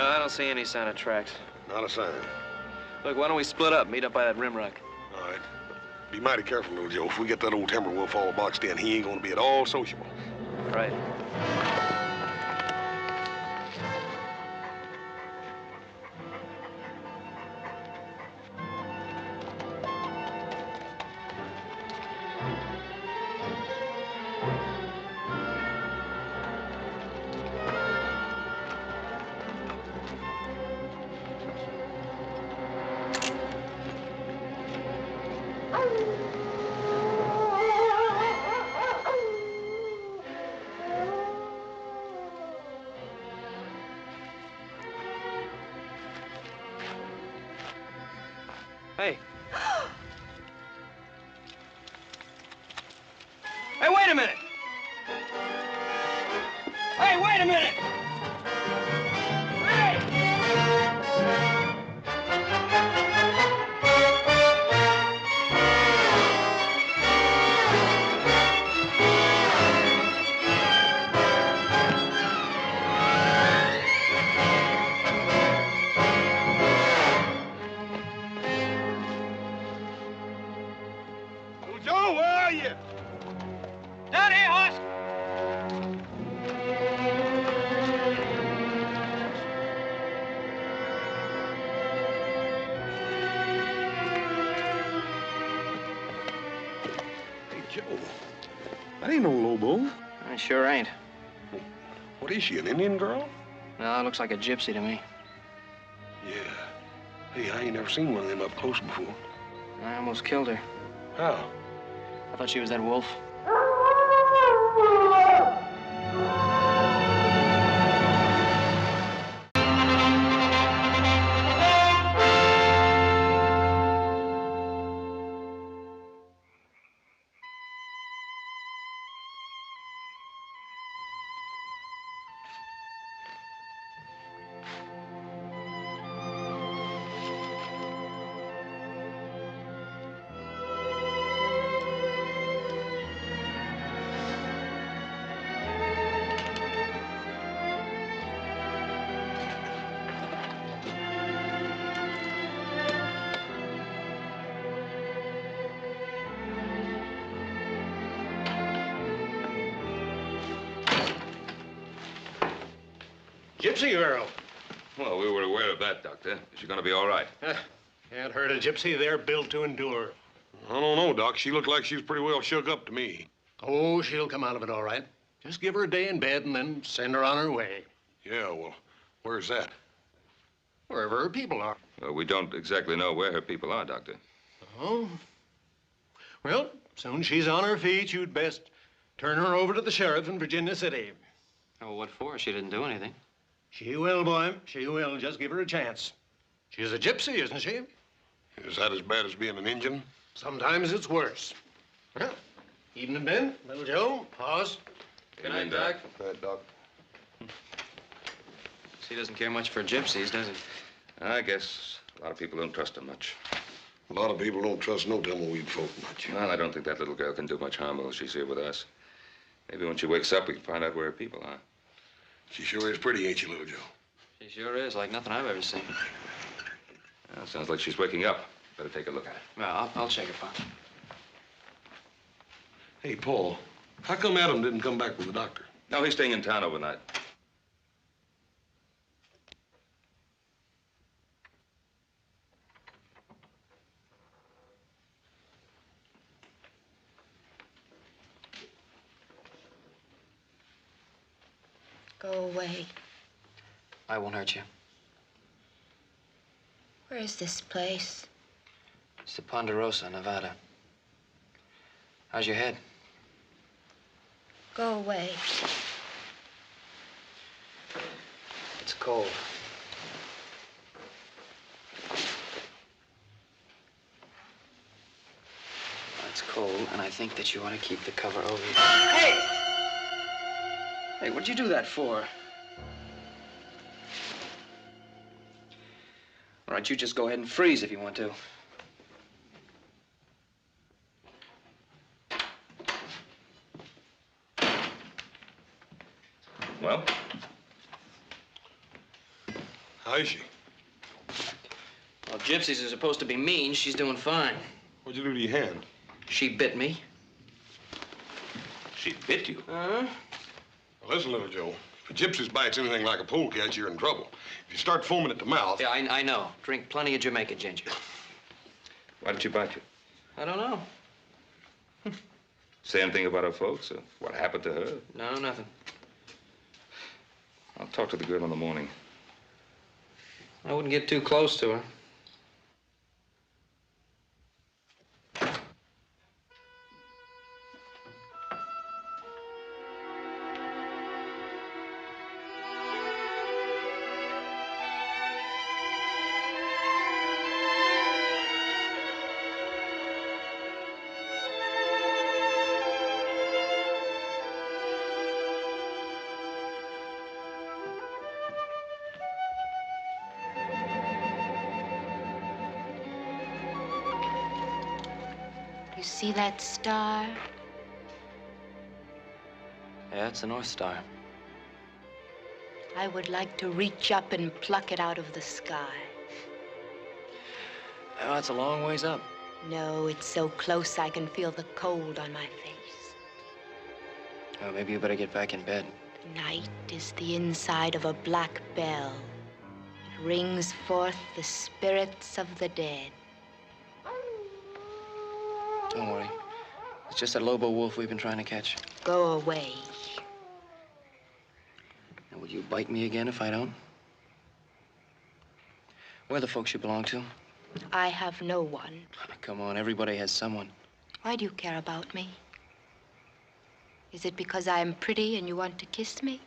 I don't see any sign of tracks. Not a sign. Look, why don't we split up, meet up by that rim rock? All right. Be mighty careful, little Joe. If we get that old timber wolf all boxed in, he ain't gonna be at all sociable. Right. Hey. Hey, wait a minute! Hey, wait a minute! Hey! Little Joe, where are you? Down here, horse! Hey, Joe. That ain't no Lobo. I sure ain't. What is she, an Indian girl? No, it looks like a gypsy to me. Yeah. Hey, I ain't never seen one of them up close before. I almost killed her. How? I thought she was that wolf. Gypsy girl. Well, we were aware of that, Doctor. Is she going to be all right? Can't hurt a gypsy. They're built to endure. I don't know, Doc. She looked like she was pretty well shook up to me. Oh, she'll come out of it all right. Just give her a day in bed and then send her on her way. Yeah, well, where's that? Wherever her people are. Well, we don't exactly know where her people are, Doctor. Oh? Well, soon she's on her feet, you'd best turn her over to the sheriff in Virginia City. Oh, what for? She didn't do anything. She will, boy. She will. Just give her a chance. She's a gypsy, isn't she? Is that as bad as being an Indian? Sometimes it's worse. Well, evening, Ben. Little Joe. Pause. Good night, Doc. Good night, Doc. He doesn't care much for gypsies, does he? I guess a lot of people don't trust her much. A lot of people don't trust no tumbleweed folk much. Well, I don't think that little girl can do much harm while she's here with us. Maybe when she wakes up, we can find out where her people are. She sure is pretty, ain't she, little Joe? She sure is, like nothing I've ever seen. Well, sounds like she's waking up. Better take a look at her. Well, I'll check it, Pop. Hey, Paul, how come Adam didn't come back with the doctor? No, he's staying in town overnight. Go away. I won't hurt you. Where is this place? It's the Ponderosa, Nevada. How's your head? Go away. It's cold. It's cold, and I think that you want to keep the cover over you. Hey! Hey, what'd you do that for? All right, you just go ahead and freeze if you want to. Well? How is she? Well, gypsies are supposed to be mean. She's doing fine. What'd you do to your hand? She bit me. She bit you? Uh-huh. Well, listen, little Joe. If a gypsy's bites anything like a polecat, you're in trouble. If you start foaming at the mouth... Yeah, I know. Drink plenty of Jamaica ginger. Why did she bite you? I don't know. Say anything about her folks or what happened to her? No, nothing. I'll talk to the girl in the morning. I wouldn't get too close to her. You see that star? Yeah, it's the North Star. I would like to reach up and pluck it out of the sky. Oh, it's a long ways up. No, it's so close I can feel the cold on my face. Oh, maybe you better get back in bed. The night is the inside of a black bell. It rings forth the spirits of the dead. Don't worry. It's just that Lobo wolf we've been trying to catch. Go away. And will you bite me again if I don't? Where are the folks you belong to? I have no one. Come on, everybody has someone. Why do you care about me? Is it because I am pretty and you want to kiss me?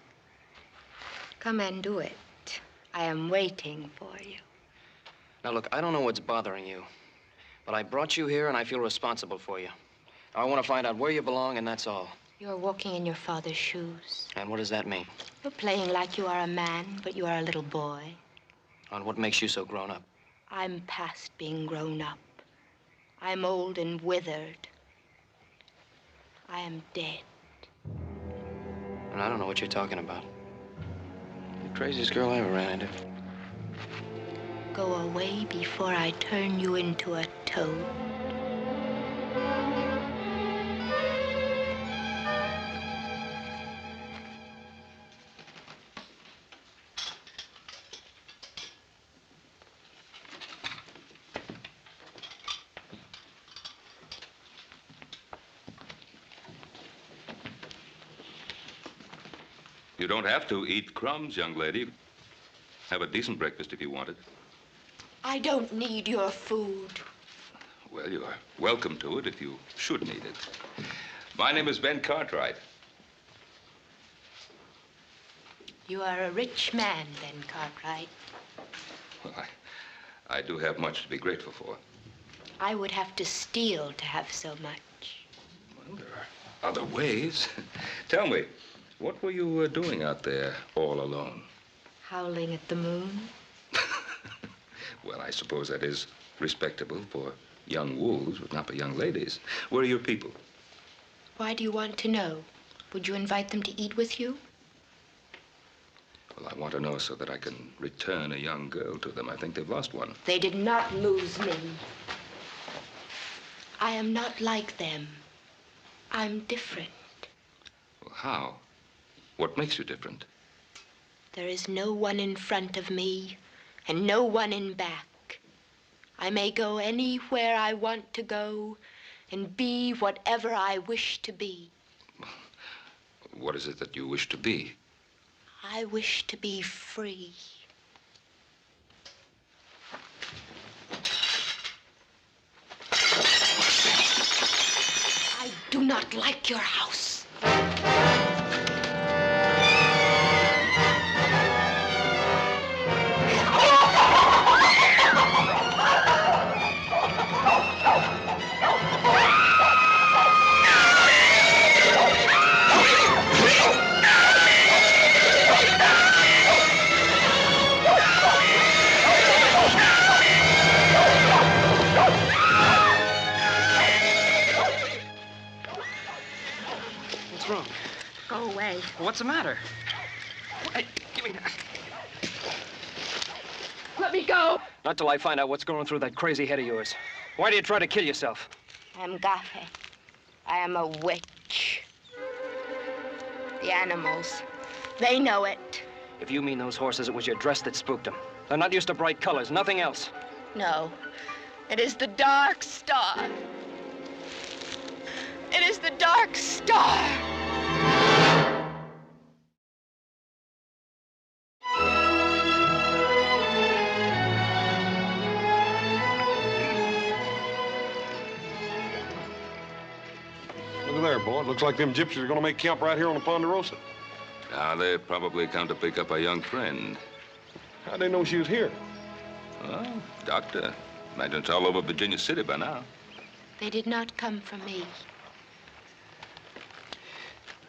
Come and do it. I am waiting for you. Now, look, I don't know what's bothering you, but I brought you here and I feel responsible for you. I want to find out where you belong, and that's all. You're walking in your father's shoes. And what does that mean? You're playing like you are a man, but you are a little boy. On what makes you so grown up? I'm past being grown up. I'm old and withered. I am dead. And I don't know what you're talking about. You're the craziest girl I ever ran into. Go away before I turn you into a toad. You don't have to eat crumbs, young lady. Have a decent breakfast if you want it. I don't need your food. Well, you are welcome to it if you should need it. My name is Ben Cartwright. You are a rich man, Ben Cartwright. Well, I do have much to be grateful for. I would have to steal to have so much. Well, there are other ways. Tell me, what were you doing out there all alone? Howling at the moon. Well, I suppose that is respectable for young wolves, but not for young ladies. Where are your people? Why do you want to know? Would you invite them to eat with you? Well, I want to know so that I can return a young girl to them. I think they've lost one. They did not lose me. I am not like them. I'm different. Well, how? What makes you different? There is no one in front of me and no one in back. I may go anywhere I want to go and be whatever I wish to be. What is it that you wish to be? I wish to be free. I do not like your house. What's wrong? Go away. What's the matter? Hey, give me that. Not till I find out what's going through that crazy head of yours. Why do you try to kill yourself? I am Gafe. I am a witch. The animals, they know it. If you mean those horses, it was your dress that spooked them. They're not used to bright colors, nothing else. No, it is the dark star. It is the dark star. Look there, boy. It looks like them gypsies are gonna make camp right here on the Ponderosa. They probably come to pick up a young friend. How'd they know she was here? Well, doctor, imagine it's all over Virginia City by now. They did not come for me.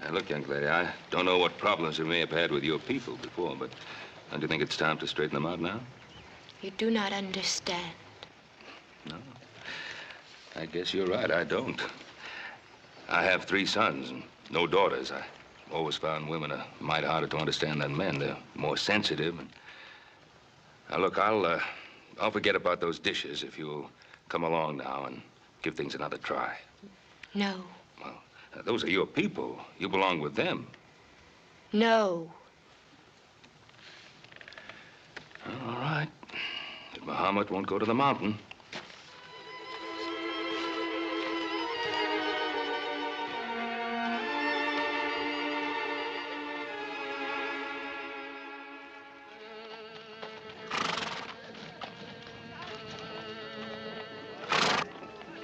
Now, look, young lady, I don't know what problems you may have had with your people before, but don't you think it's time to straighten them out now? You do not understand. No. I guess you're right, I don't. I have 3 sons and no daughters. I always found women a mite harder to understand than men. They're more sensitive. And... Now, look, I'll forget about those dishes if you'll come along now and give things another try. No. Well, those are your people. You belong with them. No. All right. But Muhammad won't go to the mountain.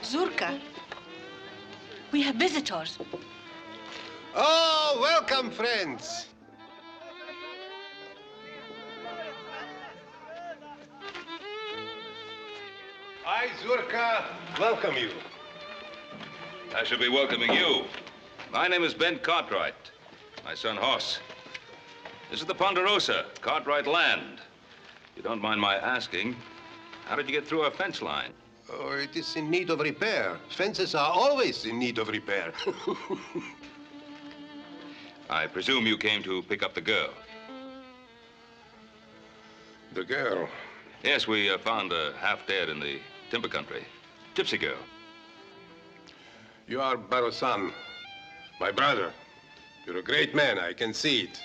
Zurka, we have visitors. Oh, welcome, friends. I, Zurka, welcome you. I should be welcoming you. My name is Ben Cartwright. My son, Hoss. This is the Ponderosa, Cartwright land. If you don't mind my asking, how did you get through our fence line? Oh, it is in need of repair. Fences are always in need of repair. I presume you came to pick up the girl. The girl. Yes, we found her half dead in the timber country. Gypsy girl. You are Barosan, my brother. You're a great man, I can see it.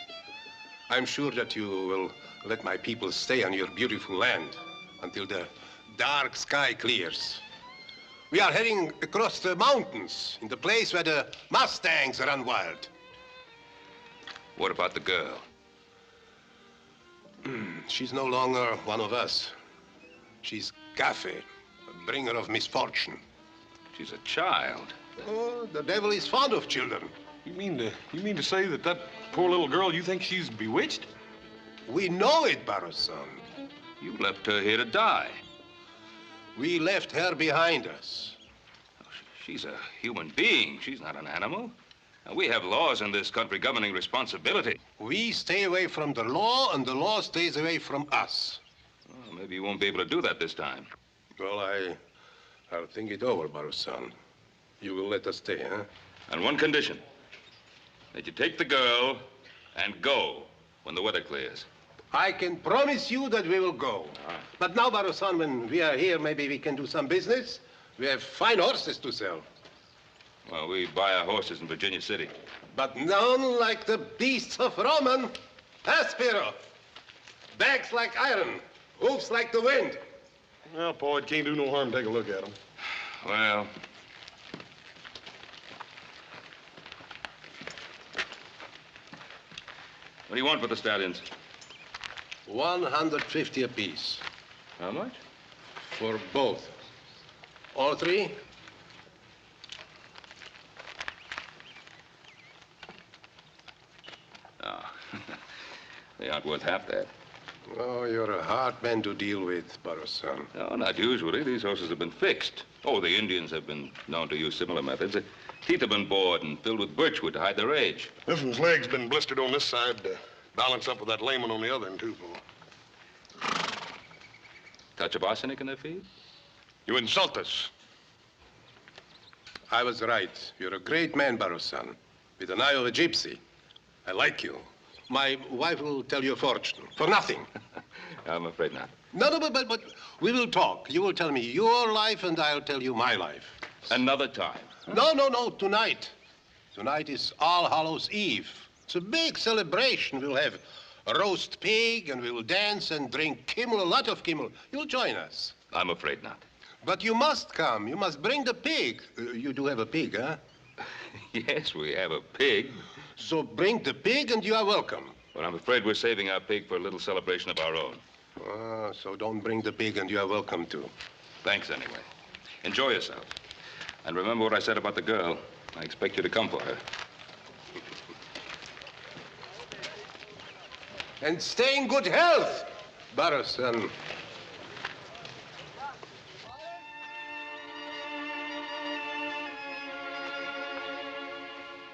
I'm sure that you will let my people stay on your beautiful land until the dark sky clears. We are heading across the mountains in the place where the Mustangs run wild. What about the girl? She's no longer one of us. She's Gafe, a bringer of misfortune. She's a child. Oh, the devil is fond of children. You mean to say that poor little girl, you think she's bewitched? We know it, Barosan. You left her here to die. We left her behind us. She's a human being. She's not an animal. And we have laws in this country governing responsibility. We stay away from the law, and the law stays away from us. Well, maybe you won't be able to do that this time. Well, I'll think it over, Barosan. You will let us stay, huh? On one condition. That you take the girl and go when the weather clears. I can promise you that we will go. But now, Barosan, when we are here, maybe we can do some business. We have fine horses to sell. Well, we buy our horses in Virginia City. But none like the beasts of Roman. Aspiro. Backs like iron. Hoofs like the wind. Well, Paul, it can't do no harm to take a look at them. Well... What do you want for the stallions? 150 apiece. How much? For both. All 3? No. They aren't worth half that. Oh, you're a hard man to deal with, Barosan. No, not usually. These horses have been fixed. Oh, the Indians have been known to use similar methods. The teeth have been bored and filled with birchwood to hide their age. This one's leg's been blistered on this side to balance up with that lame one on the other end, too, Paul. Touch of arsenic in their feet? You insult us. I was right. You're a great man, Barosan, with an eye of a gypsy. I like you. My wife will tell you a fortune. For nothing. I'm afraid not. No, but we will talk. You will tell me your life, and I'll tell you my life. Another time. No, tonight. Tonight is All Hallows Eve. It's a big celebration. We'll have a roast pig, and we'll dance and drink Kimmel, a lot of Kimmel. You'll join us. I'm afraid not. But you must come. You must bring the pig. You do have a pig, huh? Yes, we have a pig. So bring the pig, and you are welcome. But I'm afraid we're saving our pig for a little celebration of our own. So don't bring the pig, and you are welcome too. Thanks anyway. Enjoy yourself. And remember what I said about the girl. I expect you to come for her. And stay in good health, Barroson.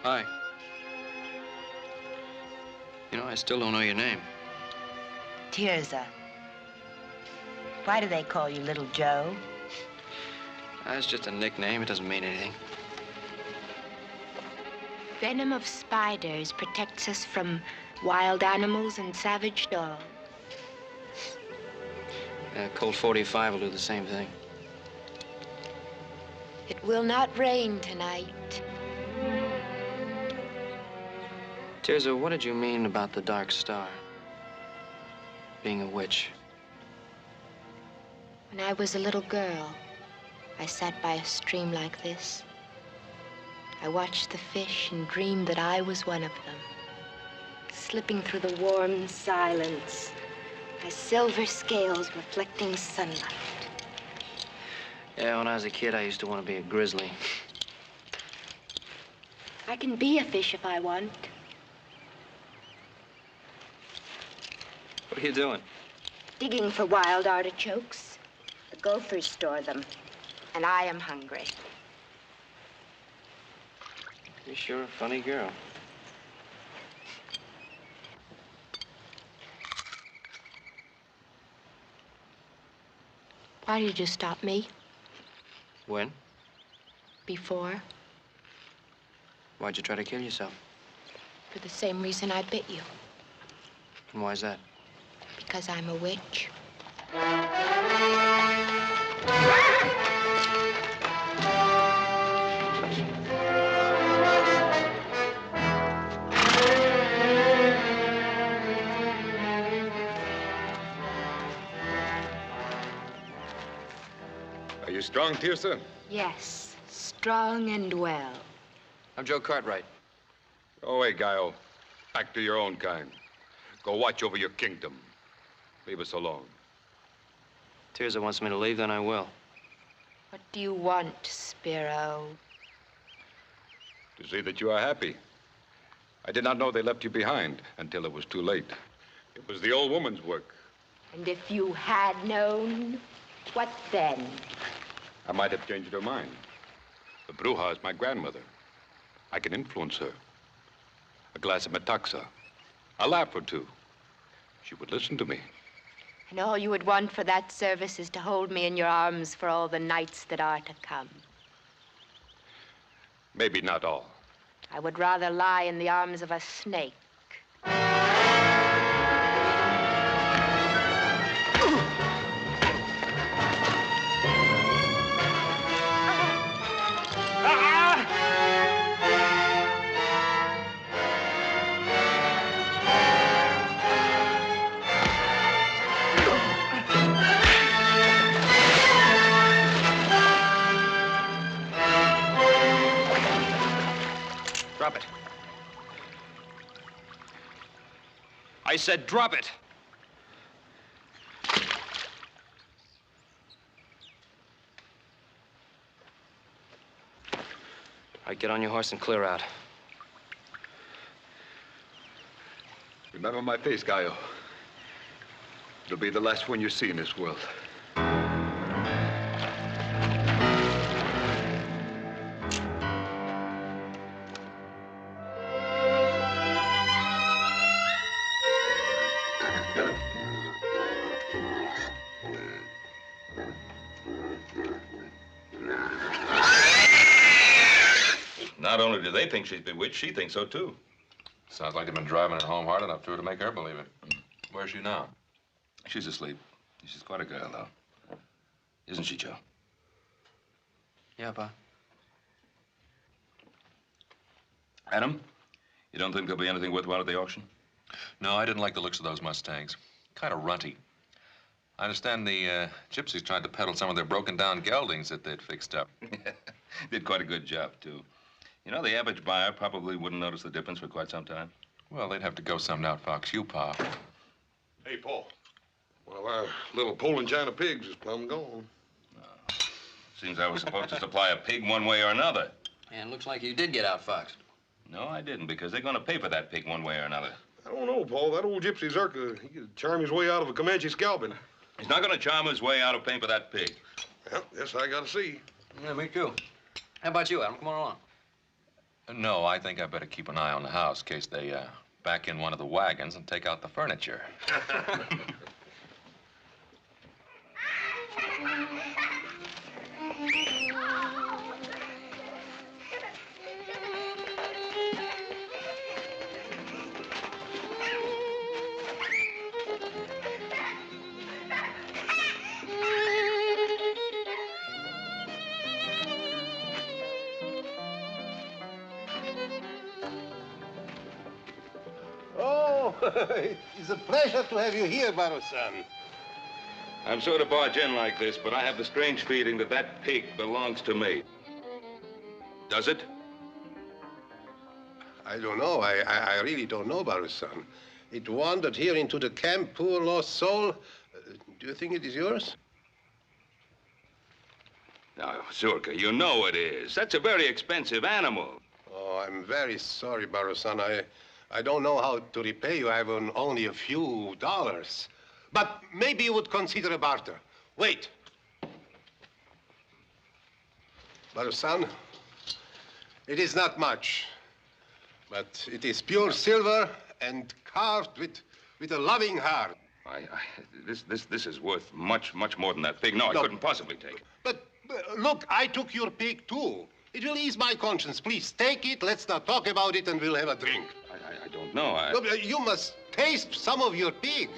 Hi. You know, I still don't know your name. Tirza. Why do they call you Little Joe? That's just a nickname. It doesn't mean anything. Venom of spiders protects us from wild animals and savage dogs. Colt 45 will do the same thing. It will not rain tonight. Tirza, what did you mean about the dark star? Being a witch. When I was a little girl, I sat by a stream like this. I watched the fish and dreamed that I was one of them, slipping through the warm silence, my silver scales reflecting sunlight. Yeah, when I was a kid, I used to want to be a grizzly. I can be a fish if I want. What are you doing? Digging for wild artichokes. The gophers store them, and I am hungry. You're sure a funny girl. Why did you stop me? When? Before? Why'd you try to kill yourself? For the same reason I bit you. And why's that? Because I'm a witch. Are you strong, Tirza? Yes, strong and well. I'm Joe Cartwright. Go away, Guile. Back to your own kind. Go watch over your kingdom. Leave us alone. Tirza wants me to leave, then I will. What do you want, Spiro? To see that you are happy. I did not know they left you behind until it was too late. It was the old woman's work. And if you had known, what then? I might have changed her mind. The Bruja is my grandmother. I can influence her. A glass of metaxa. A laugh or two. She would listen to me. And all you would want for that service is to hold me in your arms for all the nights that are to come. Maybe not all. I would rather lie in the arms of a snake. Drop it. I said drop it. All right, get on your horse and clear out. Remember my face, Gallo. It'll be the last one you see in this world. Not only do they think she's bewitched, she thinks so, too. Sounds like they've been driving her home hard enough to her to make her believe it. Where's she now? She's asleep. She's quite a girl, though. Isn't she, Joe? Yeah, Pa. Adam, you don't think there'll be anything worthwhile at the auction? No, I didn't like the looks of those Mustangs. Kind of runty. I understand the gypsies tried to peddle some of their broken-down geldings that they'd fixed up. Did quite a good job, too. You know, the average buyer probably wouldn't notice the difference for quite some time. Well, they'd have to go some to outfox you, Pa. Hey, Paul. Well, our little Poland China pigs is plumb gone. Seems I was supposed to supply a pig one way or another. And looks like you did get outfoxed. No, I didn't, because they're going to pay for that pig one way or another. I don't know, Paul. That old gypsy Zerka, he could charm his way out of a Comanche scalping. He's not going to charm his way out of paying for that pig. Well, yes, I gotta see. Yeah, me too. How about you, Adam? Come on along. No, I think I better keep an eye on the house in case they back in one of the wagons and take out the furniture. It's a pleasure to have you here, Baro-san. I'm sort of barge in like this, but I have the strange feeling that that pig belongs to me. Does it? I don't know. I really don't know, Baro-san. It wandered here into the camp, poor lost soul. Do you think it is yours? Now, Zurka, you know it is. That's a very expensive animal. Oh, I'm very sorry, Baro-san. I don't know how to repay you. I have only a few dollars. But maybe you would consider a barter. Wait. Baro-san, it is not much, but it is pure silver and carved with a loving heart. This is worth much more than that pig. No, I couldn't possibly take it. But look, I took your pig too. It will ease my conscience. Please take it. Let's not talk about it, and we'll have a drink. I don't know. No, you must taste some of your pig.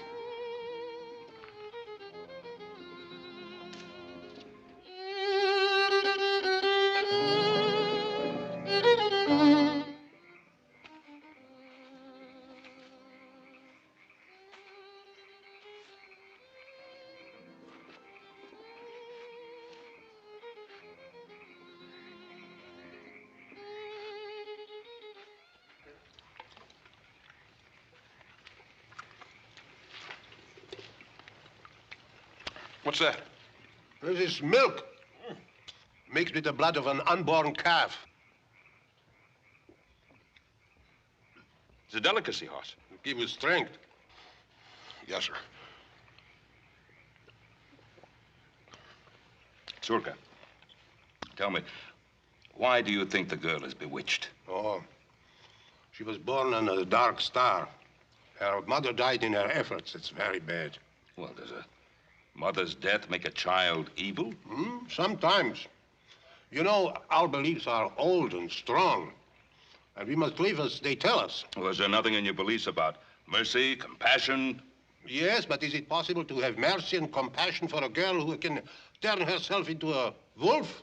What's that? This is milk mixed with the blood of an unborn calf. It's a delicacy, horse. Give you strength. Yes, sir. Zurka, tell me, why do you think the girl is bewitched? Oh, she was born on a dark star. Her mother died in her efforts. It's very bad. Well, does a mother's death make a child evil? Sometimes. You know, our beliefs are old and strong, and we must live as they tell us. Well, is there nothing in your beliefs about mercy, compassion? Yes, but is it possible to have mercy and compassion for a girl who can turn herself into a wolf?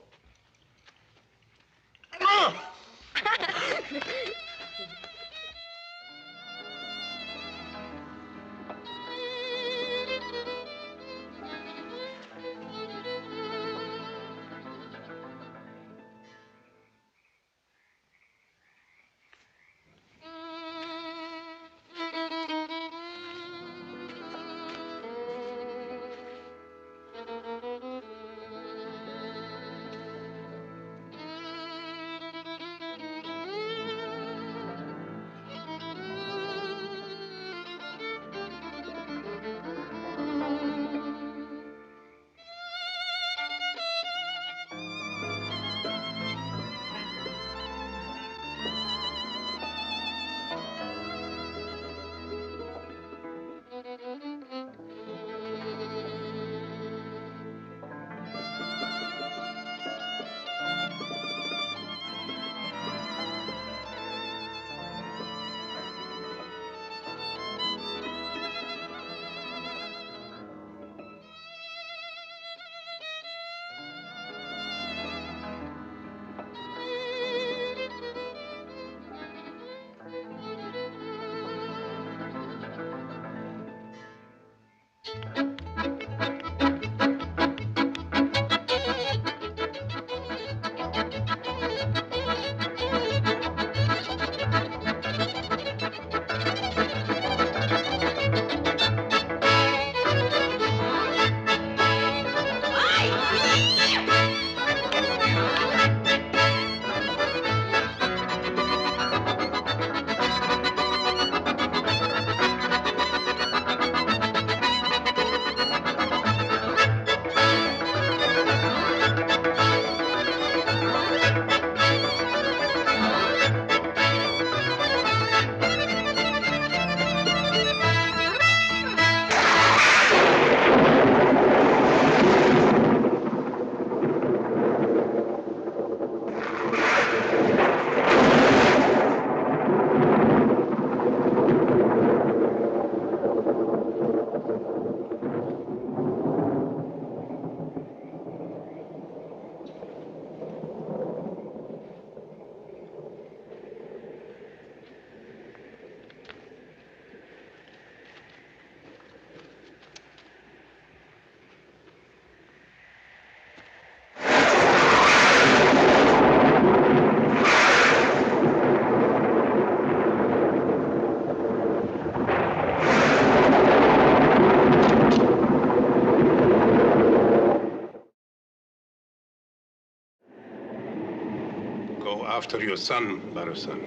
After your son, Baro-san.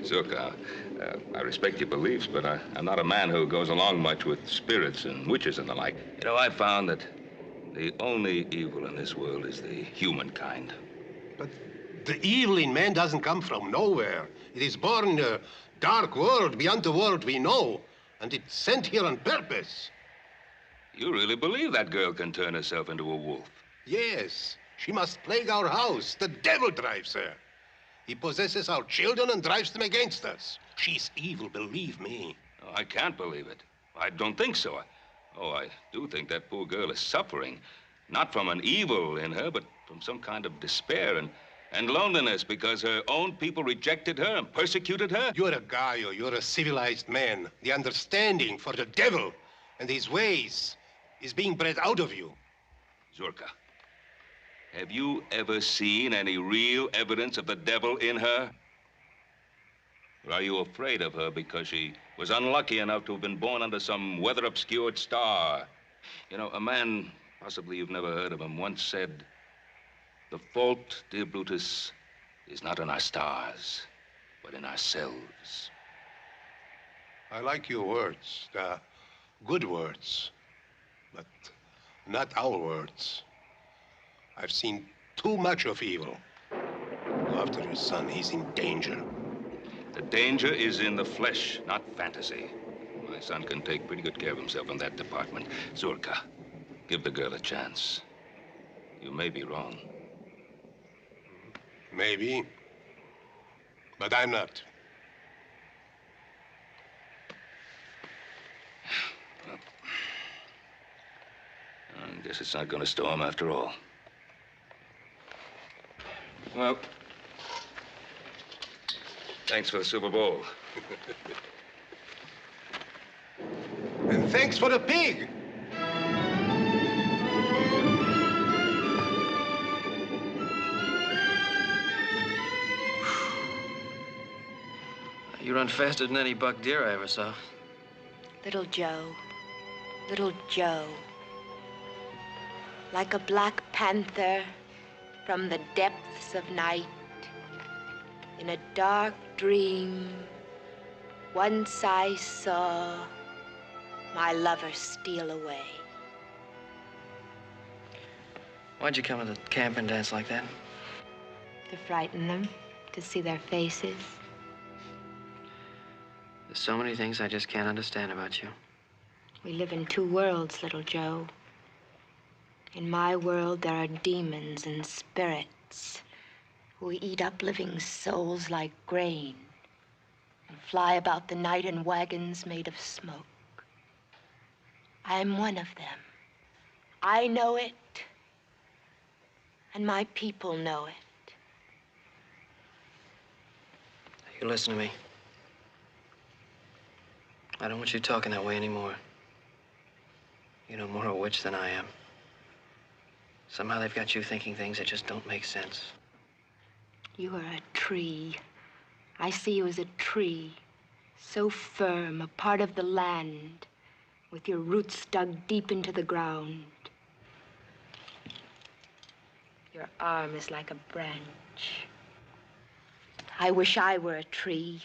Zurka, I respect your beliefs, but I'm not a man who goes along much with spirits and witches and the like. You know, I've found that the only evil in this world is the humankind. But the evil in man doesn't come from nowhere. It is born in a dark world beyond the world we know, and it's sent here on purpose. You really believe that girl can turn herself into a wolf? Yes, she must plague our house. The devil drives her. He possesses our children and drives them against us. She's evil, believe me. Oh, I can't believe it. I don't think so. I do think that poor girl is suffering, not from an evil in her, but from some kind of despair and loneliness because her own people rejected her and persecuted her. You're a Gaio, you're a civilized man. The understanding for the devil and his ways is being bred out of you. Zurka, have you ever seen any real evidence of the devil in her? Or are you afraid of her because she was unlucky enough to have been born under some weather-obscured star? You know, a man, possibly you've never heard of him, once said, "The fault, dear Brutus, is not in our stars, but in ourselves." I like your words. They're good words, but not our words. I've seen too much of evil. Go after your son. He's in danger. The danger is in the flesh, not fantasy. My son can take pretty good care of himself in that department. Zurka, give the girl a chance. You may be wrong. Maybe, but I'm not. Well, I guess it's not going to storm after all. Well, thanks for the silver bowl. And thanks for the pig. You run faster than any buck deer I ever saw. Little Joe, little Joe. Like a black panther from the depths of night, in a dark dream, once I saw my lover steal away. Why'd you come to the camp and dance like that? To frighten them, to see their faces. There's so many things I just can't understand about you. We live in two worlds, little Joe. In my world, there are demons and spirits who eat up living souls like grain and fly about the night in wagons made of smoke. I'm one of them. I know it, and my people know it. You listen to me. I don't want you talking that way anymore. You know more of a witch than I am. Somehow they've got you thinking things that just don't make sense. You are a tree. I see you as a tree, so firm, a part of the land, with your roots dug deep into the ground. Your arm is like a branch. I wish I were a tree.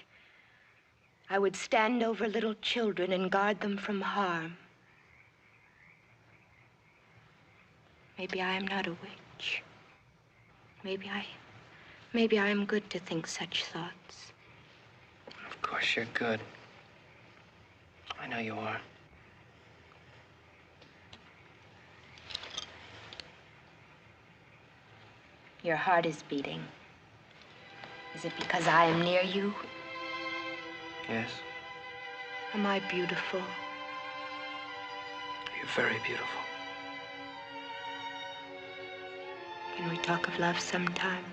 I would stand over little children and guard them from harm. Maybe I am not a witch. Maybe I am good to think such thoughts. Of course you're good. I know you are. Your heart is beating. Is it because I am near you? Yes. Am I beautiful? You're very beautiful. Can we talk of love sometime?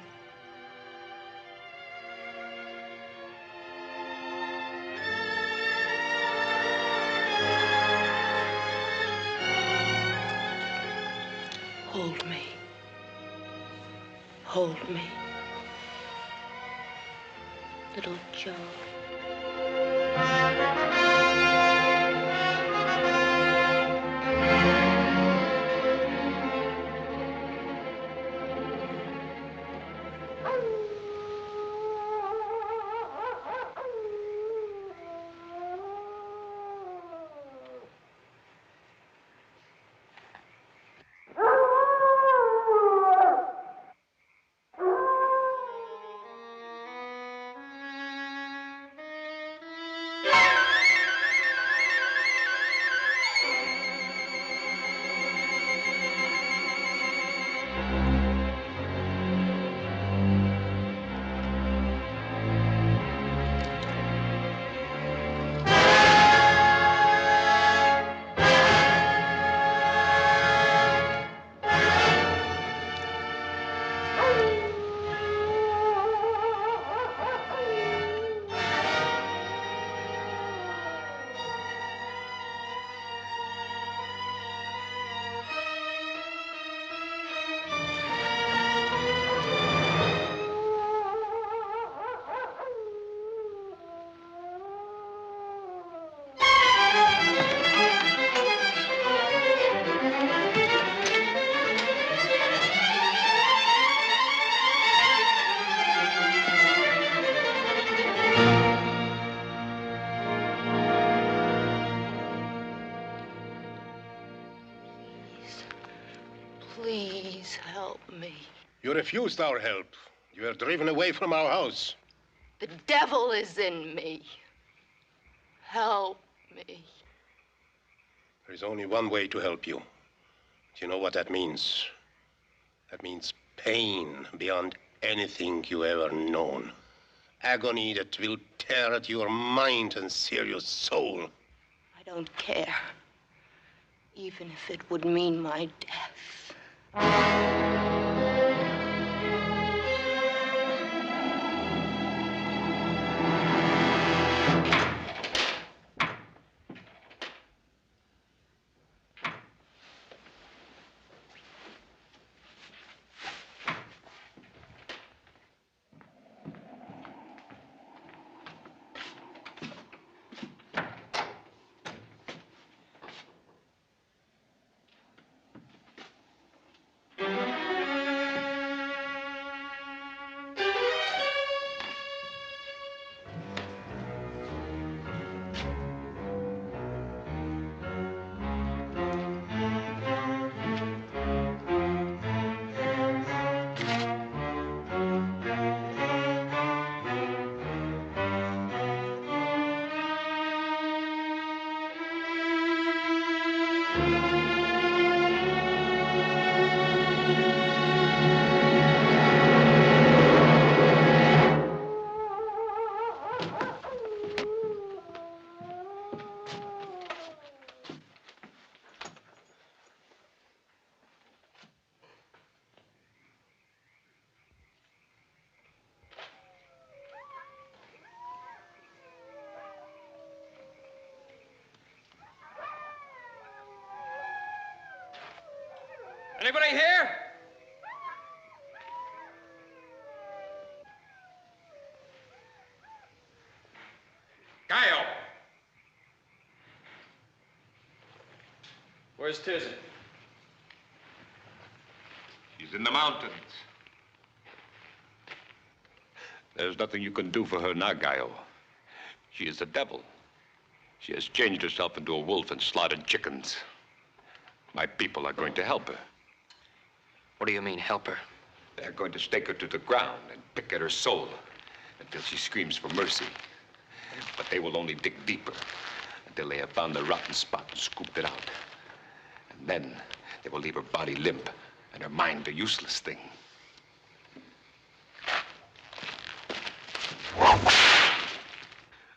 Hold me. Hold me. Little Joe. Please help me. You refused our help. You were driven away from our house. The devil is in me. Help me. There is only one way to help you. Do you know what that means? That means pain beyond anything you ever known. Agony that will tear at your mind and sear your soul. I don't care. Even if it would mean my death. Anybody here? Gaio! Where's Tirzah? She's in the mountains. There's nothing you can do for her now, Gaio. She is the devil. She has changed herself into a wolf and slaughtered chickens. My people are going to help her. What do you mean, help her? They're going to stake her to the ground and pick at her soul until she screams for mercy. But they will only dig deeper until they have found the rotten spot and scooped it out. And then they will leave her body limp and her mind a useless thing.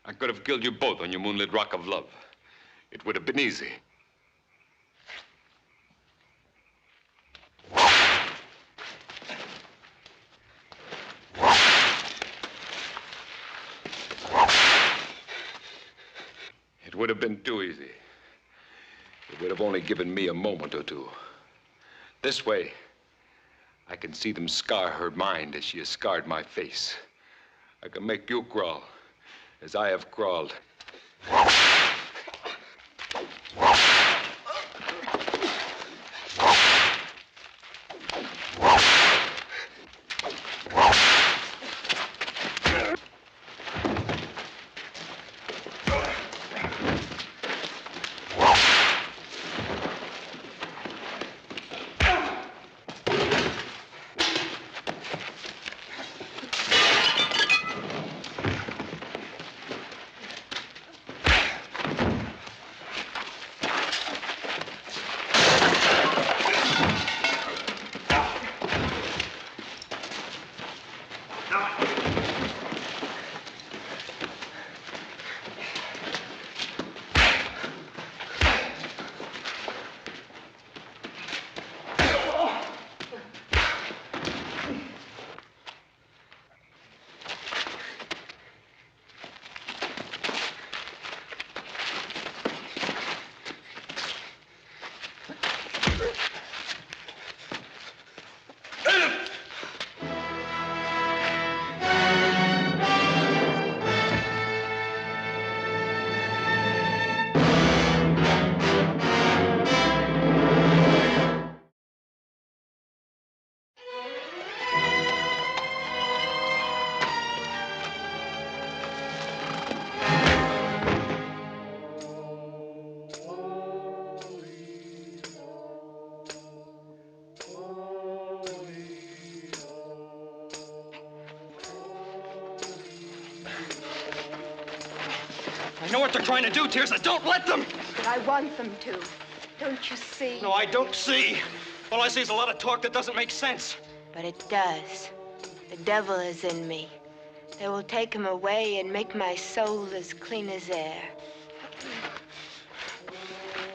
I could have killed you both on your moonlit rock of love. It would have been easy. It would have been too easy. It would have only given me a moment or two. This way, I can see them scar her mind as she has scarred my face. I can make you crawl as I have crawled. know what they're trying to do, Tirza. Don't let them! But I want them to. Don't you see? No, I don't see. All I see is a lot of talk that doesn't make sense. But it does. The devil is in me. They will take him away and make my soul as clean as air.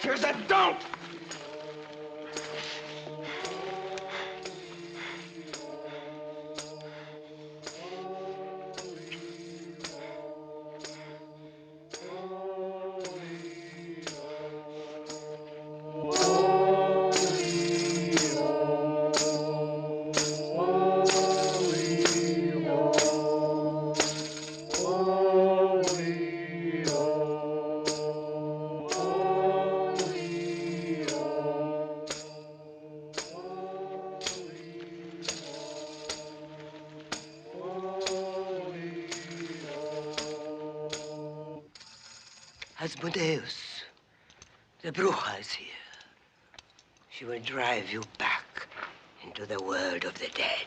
Tirza, don't! Asmodeus, the bruja is here. She will drive you back into the world of the dead.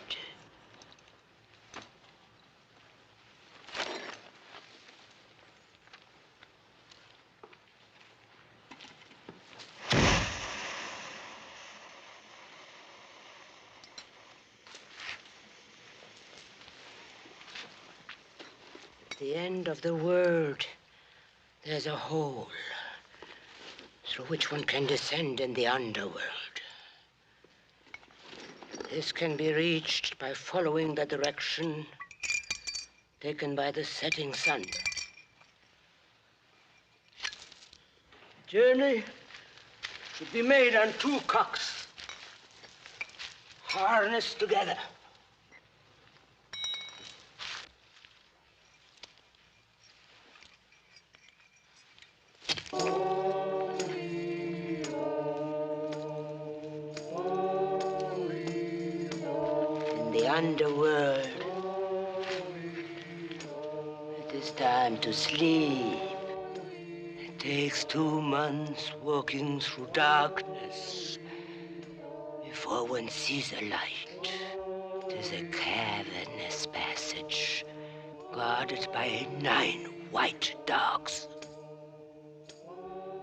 At the end of the world, there's a hole through which one can descend in the underworld. This can be reached by following the direction taken by the setting sun. The journey should be made on 2 cocks, harnessed together. Underworld. It is time to sleep. It takes 2 months walking through darkness before one sees a light. It is a cavernous passage guarded by 9 white dogs.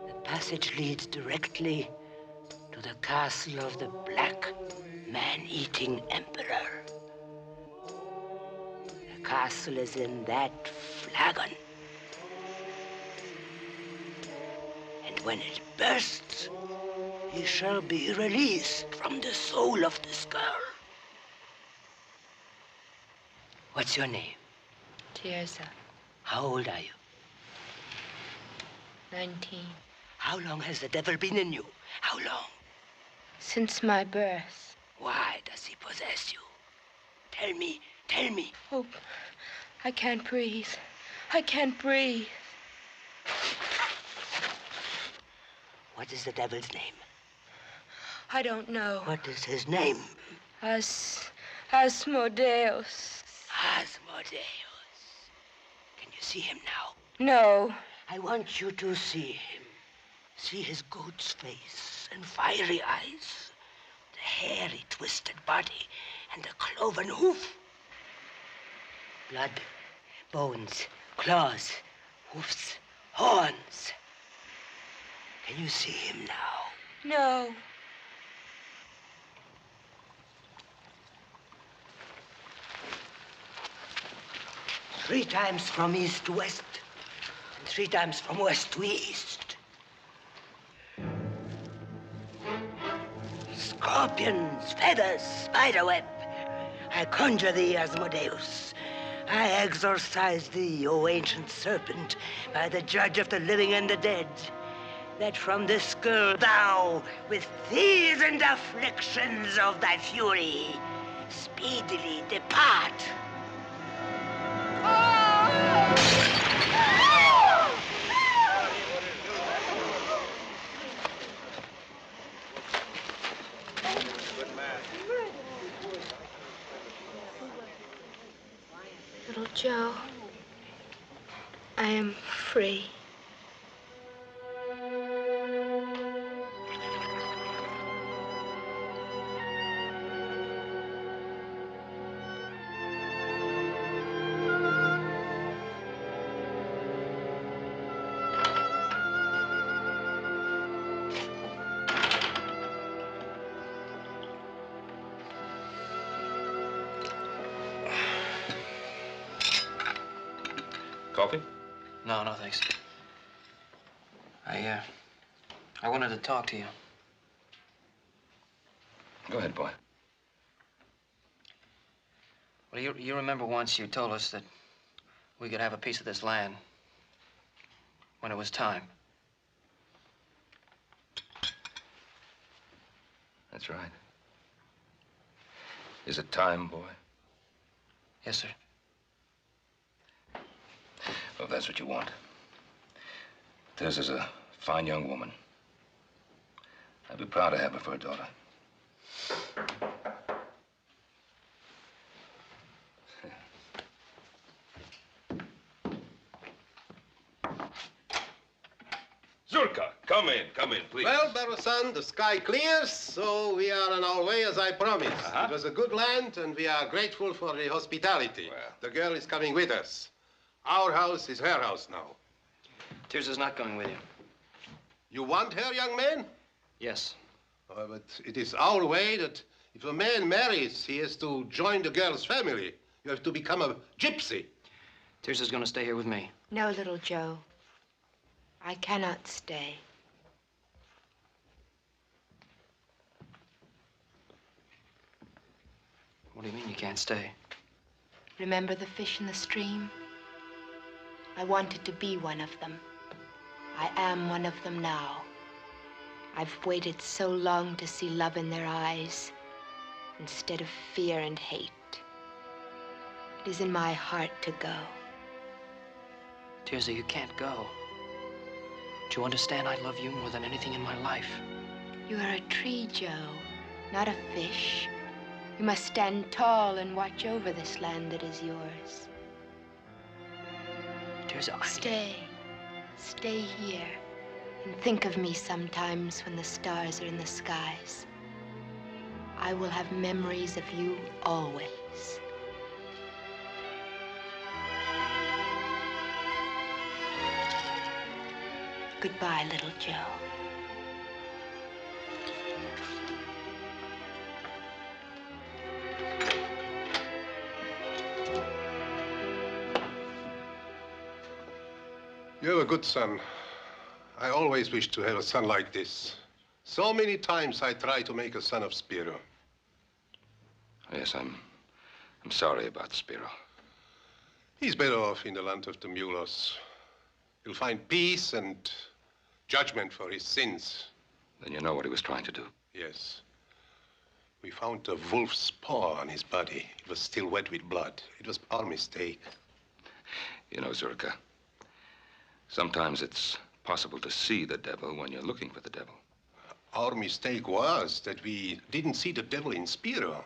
The passage leads directly to the castle of the black man-eating emperor. The castle is in that flagon. And when it bursts, he shall be released from the soul of this girl. What's your name? Tirza, How old are you? 19. How long has the devil been in you? How long? Since my birth. Why does he possess you? Tell me, tell me. Oh, I can't breathe. I can't breathe. What is the devil's name? I don't know. What is his name? Asmodeus. Asmodeus. Can you see him now? No. I want you to see him. See his goat's face and fiery eyes, the hairy, twisted body, and the cloven hoof. Blood, bones, claws, hoofs, horns. Can you see him now? No. Three times from east to west, and 3 times from west to east. Scorpions, feathers, spiderweb. I conjure thee, Asmodeus. I exorcise thee, O ancient serpent, by the judge of the living and the dead, that from this girl thou, with fears and afflictions of thy fury, speedily depart. Little Joe, I am free. Coffee? No, no, thanks. I wanted to talk to you. Go ahead, boy. Well, you remember once you told us that we could have a piece of this land when it was time. That's right. Is it time, boy? Yes, sir. Well, if that's what you want. Tess is a fine young woman. I'd be proud to have her for a daughter. Zurka, come in, please. Well, Barusan, the sky clears, so we are on our way as I promised. It was a good land, and we are grateful for the hospitality. Well. The girl is coming with us. Our house is her house now. Tirza's not going with you. You want her, young man? Yes. But it is our way that if a man marries, he has to join the girl's family. You have to become a gypsy. Tirza's going to stay here with me. No, little Joe. I cannot stay. What do you mean you can't stay? Remember the fish in the stream? I wanted to be one of them. I am one of them now. I've waited so long to see love in their eyes instead of fear and hate. It is in my heart to go. Tirza, you can't go. Do you understand I love you more than anything in my life? You are a tree, Joe, not a fish. You must stand tall and watch over this land that is yours. Tirza, Stay. Stay here. And think of me sometimes when the stars are in the skies. I will have memories of you always. Goodbye, little Joe. You have a good son. I always wished to have a son like this. So many times I tried to make a son of Spiro. Yes, I'm sorry about Spiro. He's better off in the land of the mulos. He'll find peace and judgment for his sins. Then you know what he was trying to do. Yes. We found a wolf's paw on his body. It was still wet with blood. It was our mistake. You know, Zurka, sometimes it's possible to see the devil when you're looking for the devil. Our mistake was that we didn't see the devil in Spiro.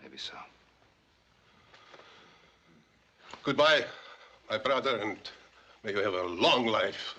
Maybe so. Goodbye, my brother, and may you have a long life.